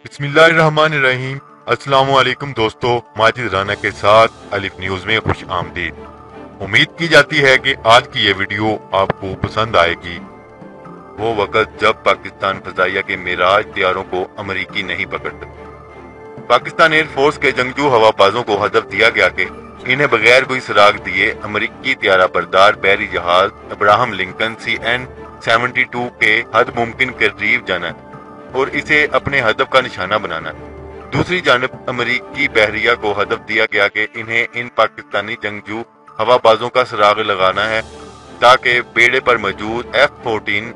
बिस्मिल्लाहिर्रहमानिर्रहीम। अस्सलाम वालेकुम दोस्तों, माजिद राना के साथ अलिफ न्यूज में खुश आमदीद। उम्मीद की जाती है कि आज की ये वीडियो आपको पसंद आएगी। वो वक्त जब पाकिस्तान फजाइया के मिराज तैयारों को अमरीकी नहीं पकड़ सके। पाकिस्तान एयरफोर्स के जंगजू हवाबाजों को हदफ दिया गया कि इन्हें बगैर कोई सुराग दिए अमरीकी त्यारा बरदार बहरी जहाज अब्राहम लिंकन CN-72 के हद मुमकिन करीब जाना है और इसे अपने हदफ का निशाना बनाना है। दूसरी जानब अमरीकी बहरिया को हदफ दिया गया कि इन्हें इन पाकिस्तानी जंगजू हवाबाजों का सुराग लगाना है ताकि बेड़े पर मौजूद F-14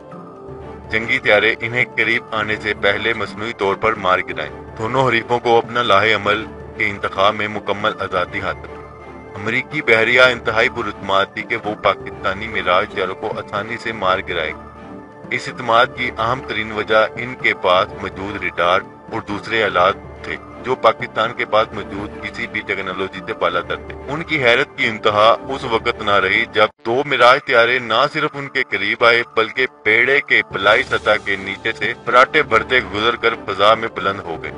जंगी त्यारे इन्हें करीब आने से पहले मसनूई तौर पर मार गिराएं। दोनों हरीफों को अपना लाहे अमल के इंतखाब में मुकम्मल आज़ादी हासिल। अमरीकी बहरिया इंतहाई पुरअतमाद थी कि वो पाकिस्तानी मिराज त्यारों को आसानी से मार गिराएगी। इस इत्मीद की अहम तरीन वजह इनके पास मौजूद रडार और दूसरे आलात थे जो पाकिस्तान के पास मौजूद किसी भी टेक्नोलॉजी से बालातर थे। उनकी हैरत की इंतहा उस वक्त न रही जब दो मिराज त्यारे न सिर्फ उनके करीब आए बल्कि बेड़े के पलाई सतह के नीचे से फराटे भरते गुजर कर फजा में बुलंद हो गए।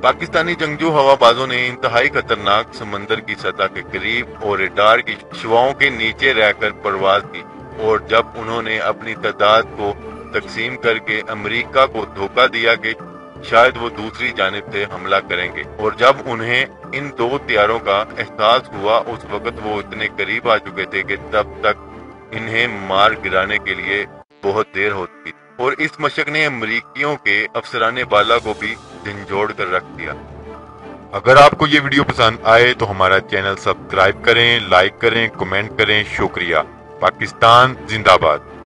पाकिस्तानी जंगजू हवाबाजों ने इंतहाई खतरनाक समंदर की सतह के करीब और रडार की शुआओं के नीचे रहकर परवाज की और जब उन्होंने अपनी तादाद को तकसीम करके अमेरिका को धोखा दिया कि शायद वो दूसरी जानिब से हमला करेंगे और जब उन्हें इन दो त्यारों का एहसास हुआ उस वक्त वो इतने करीब आ चुके थे कि तब तक इन्हें मार गिराने के लिए बहुत देर हो चुकी थी और इस मशक ने अमरीकियों के अफसराने बाला को भी झंझोड़ कर रख दिया। अगर आपको ये वीडियो पसंद आए तो हमारा चैनल सब्सक्राइब करें, लाइक करें, कमेंट करें। शुक्रिया। पाकिस्तान जिंदाबाद।